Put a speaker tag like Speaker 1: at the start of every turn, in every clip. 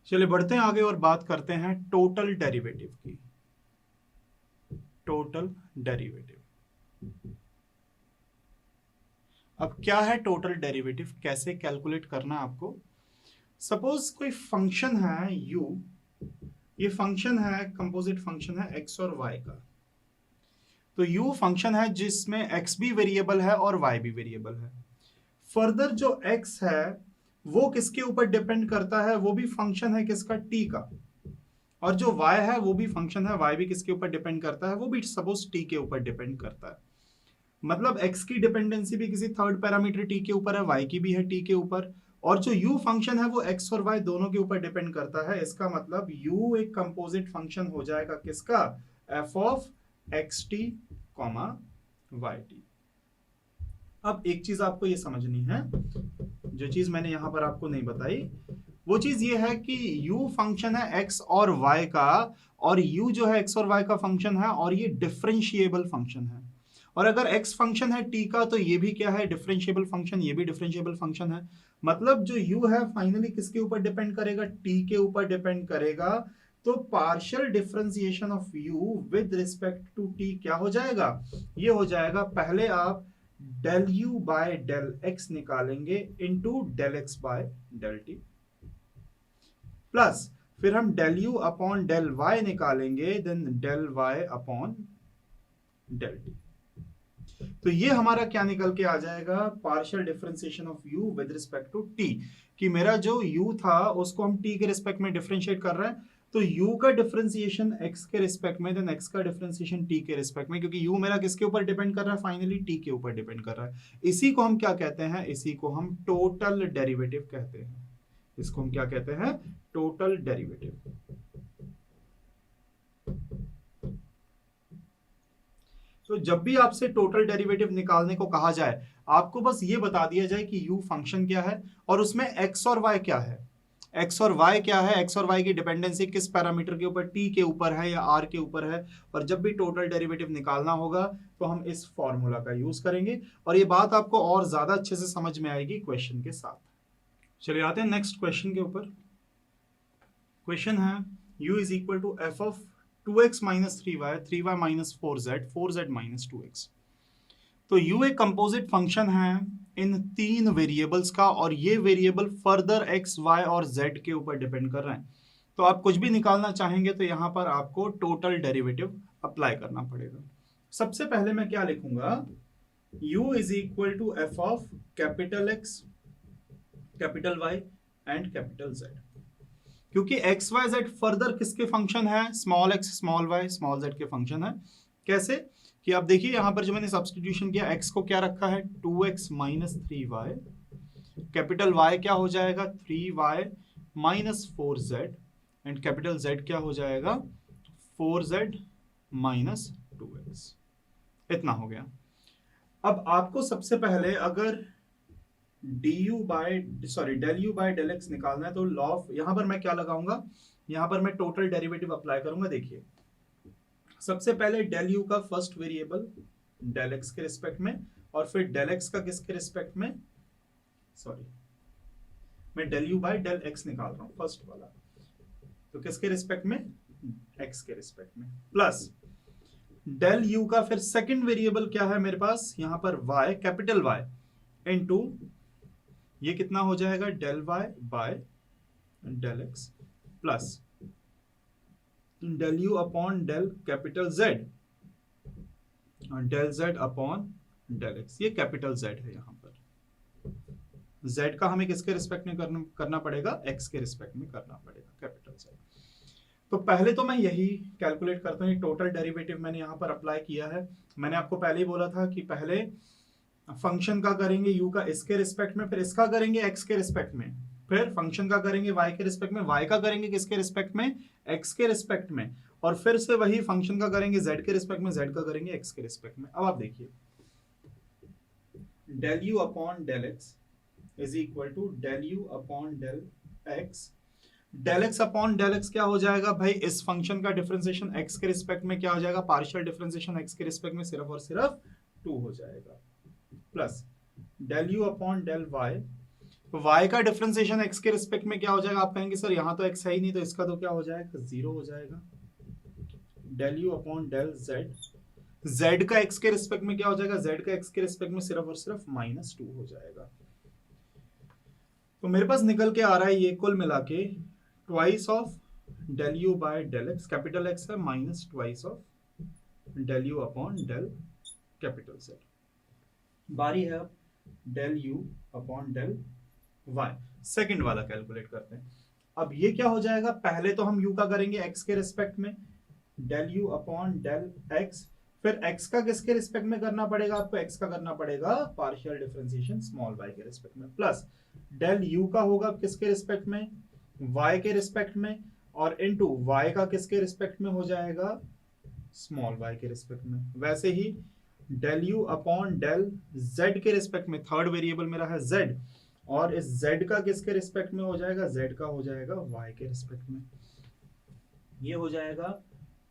Speaker 1: चलिए बढ़ते हैं आगे और बात करते हैं टोटल डेरिवेटिव की। टोटल डेरिवेटिव, अब क्या है टोटल डेरिवेटिव, कैसे कैलकुलेट करना है आपको। सपोज कोई फंक्शन है u, ये फंक्शन है, कंपोजिट फंक्शन है x और y का। तो u फंक्शन है जिसमें x भी वेरिएबल है और y भी वेरिएबल है। फर्दर जो x है वो किसके ऊपर डिपेंड करता है, वो भी फंक्शन है किसका, t का। और जो y है वो भी फंक्शन है, y भी किसके ऊपर डिपेंड करता है, वो भी सपोज t के ऊपर डिपेंड करता है। मतलब x की डिपेंडेंसी भी किसी थर्ड पैरामीटर t के ऊपर है, y की भी है t के ऊपर, और जो u फंक्शन है वो x और y दोनों के ऊपर डिपेंड करता है। इसका मतलब u एक कंपोजिट फंक्शन हो जाएगा किसका, f of x t comma y t. अब एक चीज आपको ये समझनी है, जो चीज मैंने यहां पर आपको नहीं बताई, वो चीज ये है कि u फंक्शन है x और y का, और u जो है x और y का फंक्शन है, और ये डिफरेंशिएबल फंक्शन है। और अगर x फंक्शन है t का, तो ये भी क्या है, डिफरेंशिएबल फंक्शन, ये भी डिफरेंशिएबल फंक्शन है। मतलब जो u है फाइनली किसके ऊपर डिपेंड करेगा, t के ऊपर डिपेंड करेगा। तो partial differentiation of u with respect to t क्या हो जाएगा, ये हो जाएगा, पहले आप del u by del x निकालेंगे into del x by del t, plus फिर हम del u upon del y निकालेंगे, then del y upon del t. तो ये हमारा क्या निकल के आ जाएगा, partial differentiation of u with respect to t। कि मेरा जो u था उसको हम t के रिस्पेक्ट में डिफरेंशिएट कर रहे हैं, तो u का डिफरेंशिएशन x के रिस्पेक्ट में, देन x का डिफरेंशिएशन t के रिस्पेक्ट में, क्योंकि u मेरा किसके ऊपर डिपेंड कर रहा है, फाइनली t के ऊपर डिपेंड कर रहा है। इसी को हम क्या कहते हैं, इसी को हम टोटल डेरिवेटिव कहते हैं। इसको हम क्या कहते हैं, टोटल डेरिवेटिव। तो जब भी आपसे टोटल डेरिवेटिव निकालने को कहा जाए, आपको बस ये बता दिया जाए कि u फंक्शन क्या है और उसमें x और y क्या है। x और y क्या है, x और y की डिपेंडेंसी किस पैरामीटर के ऊपर, t के ऊपर है या r के ऊपर है। और जब भी टोटल डेरिवेटिव निकालना होगा तो हम इस फॉर्मूला का यूज करेंगे, और ये बात आपको और ज्यादा अच्छे से समझ में आएगी क्वेश्चन के साथ। चलिए आते हैं नेक्स्ट क्वेश्चन के ऊपर। क्वेश्चन है u is equal to f of 2x minus 3y minus 4z minus 2x। तो u एक कंपोजिट फंक्शन है इन तीन वेरिएबल्स का, और ये वेरिएबल फर्दर x, y और z के ऊपर डिपेंड कर रहे हैं। तो आप कुछ भी निकालना चाहेंगे तो यहां पर आपको टोटल डेरिवेटिव अप्लाई करना पड़ेगा। सबसे पहले मैं क्या लिखूंगा, u is equal to f of capital x, capital y and capital z। क्योंकि एक्स वाई जेड फर्दर किसके फंक्शन है, small x small y small z के फंक्शन है। कैसे कि आप देखिए यहां पर जो मैंने सब्स्टिट्यूशन किया, एक्स को क्या रखा है 2x minus 3y, capital Y क्या हो जाएगा 3y minus 4z, and capital Z क्या हो जाएगा 4z माइनस 2x। इतना हो गया। अब आपको सबसे पहले अगर del u by del x निकालना है, तो लॉ ऑफ, यहां पर मैं क्या लगाऊंगा, यहां पर मैं टोटल डेरिवेटिव अप्लाई करूंगा। देखिए सबसे पहले डेल यू का फर्स्ट वेरिएबल डेल एक्स के रिस्पेक्ट में, और फिर डेल एक्स का किसके रिस्पेक्ट में, सॉरी मैं del u by del x निकाल रहा हूं फर्स्ट वाला, तो किसके रिस्पेक्ट में, एक्स के रिस्पेक्ट में, प्लस डेल यू का फिर सेकंड वेरिएबल क्या है मेरे पास यहां पर y, कैपिटल Y इनटू ये कितना हो जाएगा del y by del x, plus del u upon del capital z, del z upon del x. ये कैपिटल जेड है, यहां पर जेड का हमें किसके रिस्पेक्ट में करना पड़ेगा, एक्स के रिस्पेक्ट में करना पड़ेगा, कैपिटल जेड। तो पहले तो मैं यही कैलकुलेट करता हूं, टोटल डेरिवेटिव मैंने यहां पर अप्लाई किया है। मैंने आपको पहले ही बोला था कि पहले फंक्शन का करेंगे u का इसके रिस्पेक्ट में, फिर इसका करेंगे x के रिस्पेक्ट में, फिर फंक्शन का करेंगे y के रिस्पेक्ट में, y का करेंगे किसके रिस्पेक्ट में, x के रिस्पेक्ट में, और फिर से वही फंक्शन का करेंगे z के रिस्पेक्ट में, z का करेंगे x के रिस्पेक्ट में। अब आप देखिए del u upon del x is equal to del u upon del x. Del x upon del x क्या हो जाएगा भाई, इस फंक्शन का डिफरेंशिएशन x के रिस्पेक्ट में क्या हो जाएगा, पार्शियल डिफरेंशिएशन x के रिस्पेक्ट में सिर्फ और सिर्फ 2 हो जाएगा, plus del u upon del y. y का डिफरेंशिएशन x के रिस्पेक्ट में क्या हो जाएगा? आप कहेंगे सर यहाँ तो x है ही नहीं, तो इसका तो क्या हो जाएगा? 0 हो जाएगा। Del u upon del z, z का x के रिस्पेक्ट में क्या हो जाएगा? z का x के रिस्पेक्ट में सिर्फ और सिर्फ -2 हो जाएगा। तो मेरे पास निकल के आ रहा है ये कुल मिला के twice of del u by del x, capital x है, minus twice of del u upon del capital z. बारी है अब del u upon del y, second वाला कैलकुलेट करते हैं। अब ये क्या हो जाएगा? पहले तो हम यू का करेंगे एक्स के रिस्पेक्ट में, del u upon del x, फिर x का किसके रिस्पेक्ट में करना पड़ेगा? आपको x का करना पड़ेगा पार्शियल डिफरेंशिएशन स्मॉल y के रिस्पेक्ट में, प्लस डेल u का होगा किसके रिस्पेक्ट में? y के रिस्पेक्ट में, और इनटू y का किसके रिस्पेक्ट में हो जाएगा? स्मॉल y के रिस्पेक्ट में। वैसे ही del u upon del z के रिस्पेक्ट में, थर्ड वेरिएबल मेरा है z, और इस z का किसके रिस्पेक्ट में हो जाएगा? z का हो जाएगा y के रिस्पेक्ट में। ये हो जाएगा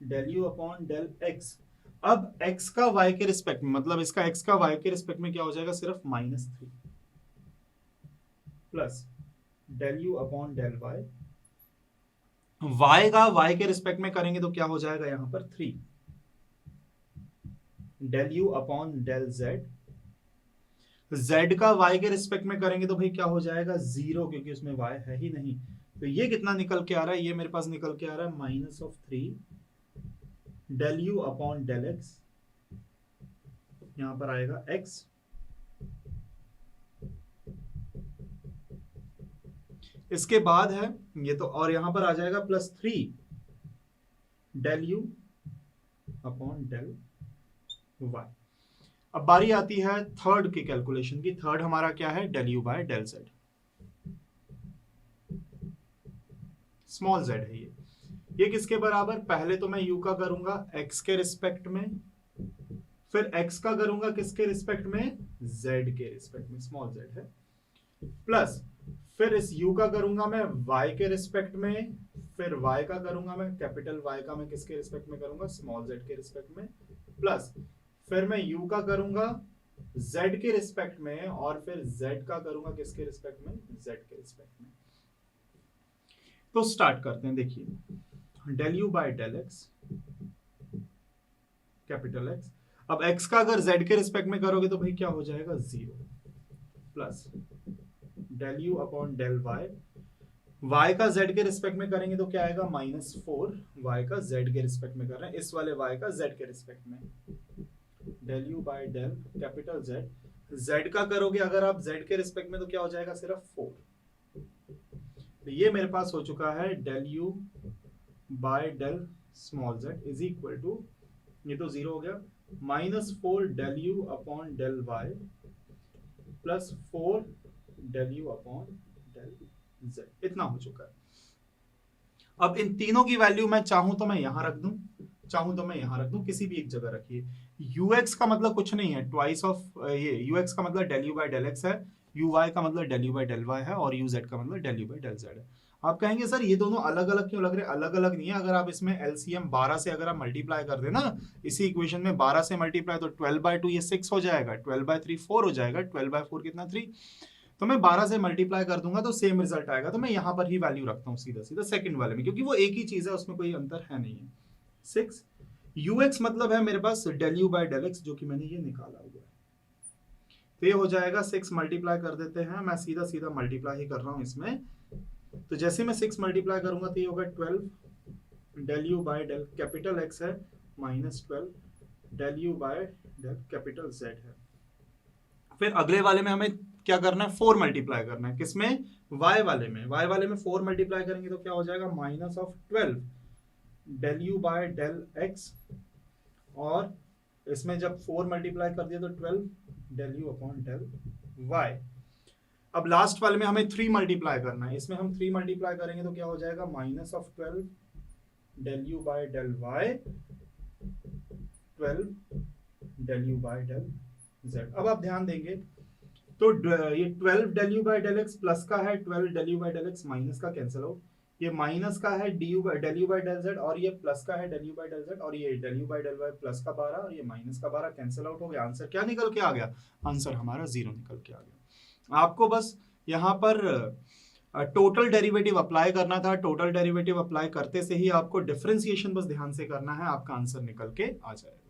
Speaker 1: del u upon del x. अब x का y के रिस्पेक्ट में, मतलब इसका x का y के रिस्पेक्ट में क्या हो जाएगा? सिर्फ -3, plus del u upon del y, y का y के रिस्पेक्ट में करेंगे तो क्या हो जाएगा? यहां पर 3, del u upon del z, z का y के रिस्पेक्ट में करेंगे तो भाई क्या हो जाएगा? 0, क्योंकि उसमें y है ही नहीं। तो ये कितना निकल के आ रहा है? ये मेरे पास निकल के आ रहा है -3 del u upon del x, यहां पर आएगा x, इसके बाद है ये तो, और यहां पर आ जाएगा +3 del u upon del y। अब बारी आती है थर्ड की कैलकुलेशन की। थर्ड हमारा क्या है? Del u by del z, small z है ये किसके बराबर? पहले तो मैं u का करूंगा x के रिस्पेक्ट में, फिर x का करूंगा किसके रिस्पेक्ट में? z के रिस्पेक्ट में, स्मॉल z है, प्लस फिर इस u का करूंगा मैं y के रिस्पेक्ट में, फिर y का करूंगा मैं कैपिटल Y का, मैं किसके रिस्पेक्ट में करूंगा? स्मॉल z के रिस्पेक्ट में, प्लस फिर मैं u का करूंगा z के रिस्पेक्ट में, और फिर z का करूंगा किसके रिस्पेक्ट में? z के रिस्पेक्ट में। तो स्टार्ट करते हैं। देखिए del u by del x, capital x, अब x का अगर z के रिस्पेक्ट में करोगे तो भाई क्या हो जाएगा? 0, plus del u upon del y, y का z के रिस्पेक्ट में करेंगे तो क्या आएगा? -4, y का z के रिस्पेक्ट में कर रहे हैं, इस वाले y का z के रिस्पेक्ट में, del u by del capital z, z का करोगे अगर आप z के रिस्पेक्ट में तो क्या हो जाएगा? सिर्फ 4। तो ये मेरे पास हो चुका है del u by del small z is equal to, ये तो 0 हो गया, -4 del u upon del y plus 4 del u upon del z, इतना हो चुका है। अब इन तीनों की वैल्यू मैं चाहूं तो मैं यहां रख दूं, चाहूं तो मैं यहां रख दूं, किसी भी एक जगह रखिए। ux का मतलब कुछ नहीं है, ट्वाइस ऑफ ये ux का मतलब del u by del x है, uy का मतलब del u by del y है, और uz का मतलब del u by del z है। आप कहेंगे सर ये दोनों अलग अलग क्यों लग रहे हैं? अलग अलग नहीं है, अगर आप इसमें एलसीएम 12 से अगर आप मल्टीप्लाई कर देना इसी इक्वेशन में, 12 से मल्टीप्लाई तो 12/2 ये 6 हो जाएगा, 12/3 4 हो जाएगा, 12/4 कितना? 3। तो मैं 12 से मल्टीप्लाई कर दूंगा तो सेम रिजल्ट आएगा, तो मैं यहां पर ही वैल्यू रखता हूं सीधा सीधा सेकंड वाले में, क्योंकि वो एक ही चीज है, उसमें कोई अंतर है नहीं है। 6 ux मतलब है मेरे पास del u by del x, जो कि मैंने ये निकाला हुआ है। तो ये हो जाएगा 6 मल्टीप्लाई कर देते हैं, मैं सीधा सीधा मल्टीप्लाई ही कर रहा हूं इसमें। तो जैसे मैं 6 मल्टीप्लाई करूंगा तो ये होगा 12 del u by del capital x है, -12 del u by del capital Z है। फिर अगले वाले में हमें क्या करना है? 4 मल्टीप्लाई करना है, किसमें? y वाले में। y वाले में 4 मल्टीप्लाई करेंगे तो क्या हो जाएगा? -12 del u by del x, और इसमें जब 4 मल्टीप्लाई कर दिया तो 12 del u upon del y। अब लास्ट वाले में हमें 3 मल्टीप्लाई करना है, इसमें हम 3 मल्टीप्लाई करेंगे तो क्या हो जाएगा? -12 del u by del y 12 del u by del z। अब आप ध्यान देंगे तो ये 12 del u by del x plus का है, 12 del u by del x minus का कैंसिल आउट, ये माइनस का है del u by del z, और ये प्लस का है del u by del z, और ये del u by del y plus का 12 और ये माइनस का 12 कैंसिल आउट हो गया। आंसर क्या निकल के आ गया? आंसर हमारा 0 निकल के आ गया। आपको बस यहाँ पर टोटल डेरिवेटिव अप्लाई करना था। टोटल डेरिवेटिव अप्लाई करते से ही आपको डिफरेंशिएशन बस ध्यान से करना है, आपका आंसर निकल के आ जाएगा।